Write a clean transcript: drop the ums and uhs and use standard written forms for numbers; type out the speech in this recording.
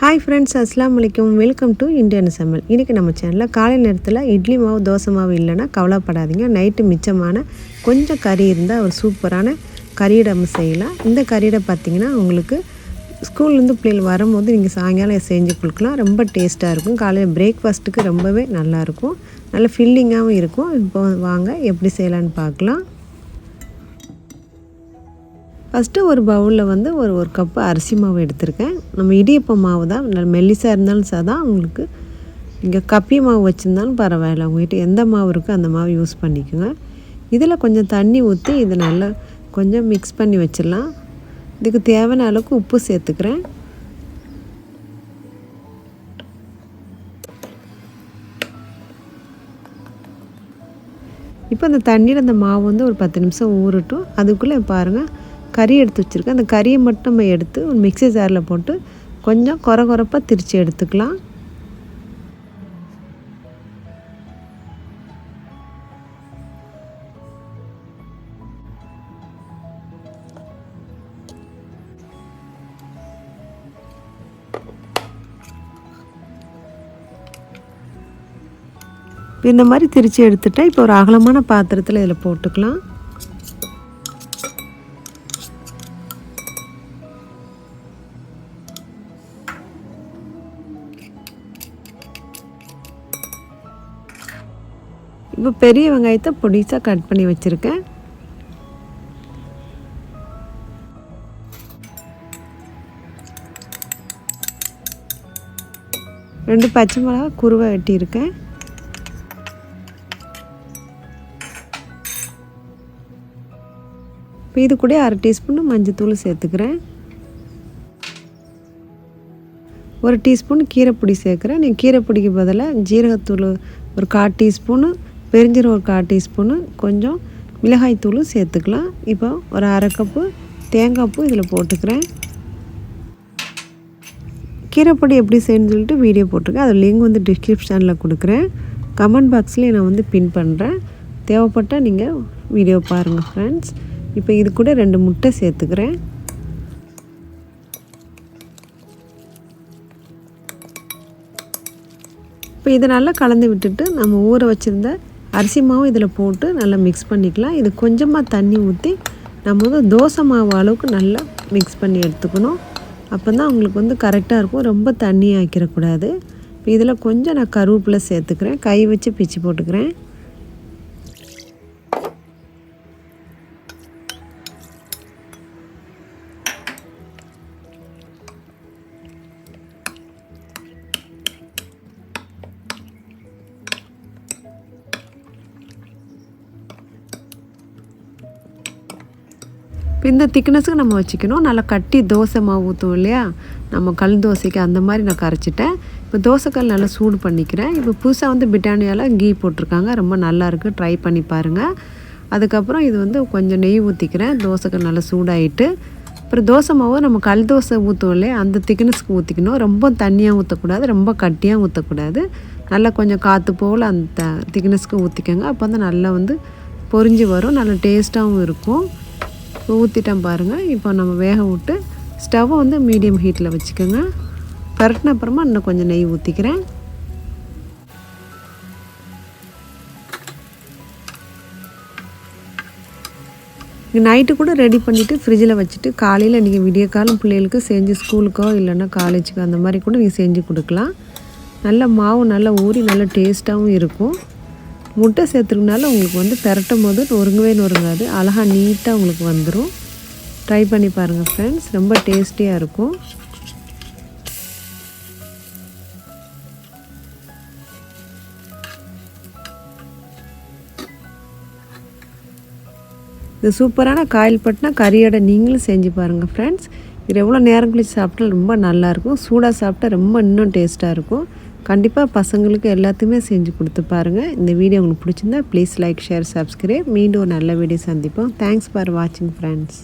Hi friends, அஸ்ஸலாமு அலைக்கும். Welcome to Indian சமையல். இன்றைக்கி நம்ம சேனலில் காலை நேரத்தில் இட்லி மாவு தோசை மாவு இல்லைன்னா கவலைப்படாதீங்க. நைட்டு மிச்சமான கொஞ்சம் கறி இருந்தால் ஒரு சூப்பரான கறியடை நம்ம செய்யலாம். இந்த கறியடை பார்த்திங்கன்னா உங்களுக்கு ஸ்கூல்லேருந்து பிள்ளைகள் வரும்போது நீங்கள் சாயங்காலம் செஞ்சு கொடுக்கலாம். ரொம்ப டேஸ்ட்டாக இருக்கும். காலையில் பிரேக்ஃபாஸ்ட்டுக்கு ரொம்பவே நல்லாயிருக்கும். நல்ல ஃபில்லிங்காகவும் இருக்கும். இப்போ வாங்க எப்படி செய்யலான்னு பார்க்கலாம். ஃபஸ்ட்டு ஒரு பவுலில் வந்து ஒரு கப்பு அரிசி மாவு எடுத்திருக்கேன். நம்ம இடியப்ப மாவு தான், நல்ல மெல்லிசாக இருந்தாலும் சாதான். உங்களுக்கு இங்கே கப்பி மாவு வச்சுருந்தாலும் பரவாயில்ல, உங்கள்கிட்ட எந்த மாவு இருக்கோ அந்த மாவு யூஸ் பண்ணிக்கோங்க. இதில் கொஞ்சம் தண்ணி ஊற்றி இதை நல்லா கொஞ்சம் மிக்ஸ் பண்ணி வச்சிடலாம். இதுக்கு தேவையான அளவுக்கு உப்பு சேர்த்துக்கிறேன். இப்போ அந்த தண்ணியில் அந்த மாவு வந்து ஒரு 10 நிமிஷம் ஊறட்டும். அதுக்குள்ளே பாருங்கள், கறி எடுத்து வச்சுருக்கேன். அந்த கறியை மட்டும் நம்ம எடுத்து ஒரு மிக்ஸி ஜாரில் போட்டு கொஞ்சம் கொரப்பாக திரித்து எடுத்துக்கலாம். இந்த மாதிரி திரித்து எடுத்துட்டா இப்போ ஒரு அகலமான பாத்திரத்தில் இதில் போட்டுக்கலாம். இப்போ பெரிய வெங்காயத்தை பொடிசாக கட் பண்ணி வச்சுருக்கேன். ரெண்டு பச்சை மிளகா குருவை வெட்டியிருக்கேன். இப்போ இது கூட 1/2 டீஸ்பூன் மஞ்சத்தூள் சேர்த்துக்கிறேன். 1 டீஸ்பூன் கீரைப்பொடி சேர்க்குறேன். நீங்கள் கீரைப்பொடிக்கு பதிலாக ஜீரகத்தூள் ஒரு 1/4 டீஸ்பூனு, பெருஞ்சீரகம் ஒரு 1/4 டீஸ்பூனு, கொஞ்சம் மிளகாய்த்தூளும் சேர்த்துக்கலாம். இப்போ ஒரு 1/2 கப்பு தேங்காய் பூ இதில் போட்டுக்கிறேன். கீரைப்பொடி எப்படி செய்யணும்னு சொல்லிட்டு வீடியோ போட்டிருக்கேன். அது லிங்க் வந்து டிஸ்கிரிப்ஷனில் கொடுக்குறேன். கமெண்ட் பாக்ஸ்லேயும் நான் வந்து பின் பண்ணுறேன். தேவைப்பட்டால் நீங்கள் வீடியோ பாருங்கள் ஃப்ரெண்ட்ஸ். இப்போ இது கூட 2 முட்டை சேர்த்துக்கிறேன். இப்போ இதை நல்லா கலந்து விட்டுட்டு நம்ம ஊற வச்சுருந்த அரிசி மாவு இதில் போட்டு நல்லா மிக்ஸ் பண்ணிக்கலாம். இது கொஞ்சமாக தண்ணி ஊற்றி நம்ம வந்து தோசை மாவு அளவுக்கு நல்லா மிக்ஸ் பண்ணி எடுத்துக்கணும். அப்போ தான் உங்களுக்கு வந்து கரெக்டாக இருக்கும். ரொம்ப தண்ணி ஆக்கிடக்கூடாது. இப்போ இதில் கொஞ்சம் நான் கருவேப்பிலை சேர்த்துக்கிறேன். கை வச்சு பிச்சு போட்டுக்கிறேன். இந்த திக்னஸுக்கு நம்ம வச்சுக்கணும். நல்லா கட்டி தோசை மாவு ஊற்றுவோம் இல்லையா, நம்ம கல் தோசைக்கு அந்த மாதிரி நான் கரைச்சிட்டேன். இப்போ தோசைக்கல் நல்லா சூடு பண்ணிக்கிறேன். இப்போ புதுசாக வந்து பிரிட்டானியாவில் கீ போட்டிருக்காங்க, ரொம்ப நல்லாயிருக்கு, ட்ரை பண்ணி பாருங்கள். அதுக்கப்புறம் இது வந்து கொஞ்சம் நெய் ஊற்றிக்கிறேன். தோசைக்கல் நல்லா சூடாகிட்டு அப்புறம் தோசை மாவு நம்ம கல் தோசை ஊற்றுவோம் இல்லையா, அந்த திக்னஸுக்கு ஊற்றிக்கணும். ரொம்ப தண்ணியாக ஊற்றக்கூடாது, ரொம்ப கட்டியாக ஊற்றக்கூடாது. நல்லா கொஞ்சம் காற்று போல் அந்த திக்னஸுக்கு ஊற்றிக்கோங்க. அப்போ வந்து நல்லா வந்து பொரிஞ்சு வரும், நல்லா டேஸ்ட்டாகவும் இருக்கும். ஊற்றிட்டேன் பாருங்கள். இப்போ நம்ம வேக விட்டு ஸ்டவ்வை வந்து மீடியம் ஹீட்டில் வச்சுக்கோங்க. பரட்டின அப்புறமா இன்னும் கொஞ்சம் நெய் ஊற்றிக்கிறேன். நைட்டு கூட ரெடி பண்ணிவிட்டு ஃப்ரிட்ஜில் வச்சுட்டு காலையில் நீங்கள் விடிய காலம் பிள்ளைகளுக்கு செஞ்சு ஸ்கூலுக்கோ இல்லைன்னா காலேஜுக்கோ அந்த மாதிரி கூட நீங்கள் செஞ்சு கொடுக்கலாம். நல்ல மாவு நல்லா ஊறி நல்ல டேஸ்ட்டாகவும் இருக்கும். முட்டை சேர்த்துக்கனால உங்களுக்கு வந்து பெரட்டும் போது நொறுங்காது, அழகாக நீட்டாக உங்களுக்கு வந்துடும். ட்ரை பண்ணி பாருங்கள் ஃப்ரெண்ட்ஸ், ரொம்ப டேஸ்டியாக இருக்கும். இது சூப்பரான காயில் பட்டினா கறியோட நீங்களும் செஞ்சு பாருங்கள் ஃப்ரெண்ட்ஸ். இது எவ்வளோ நேரம் கழிச்சு சாப்பிட்டா ரொம்ப நல்லாயிருக்கும். சூடாக சாப்பிட்டா ரொம்ப இன்னும் டேஸ்ட்டாக இருக்கும். கண்டிப்பாக பசங்களுக்கு எல்லாத்தையுமே செஞ்சு கொடுத்து பாருங்கள். இந்த வீடியோ உங்களுக்கு பிடிச்சிருந்தா ப்ளீஸ் லைக், ஷேர், சப்ஸ்கிரைப். மீண்டும் ஒரு நல்ல வீடியோ சந்திப்போம். தேங்க்ஸ் ஃபார் வாட்சிங் ஃப்ரெண்ட்ஸ்.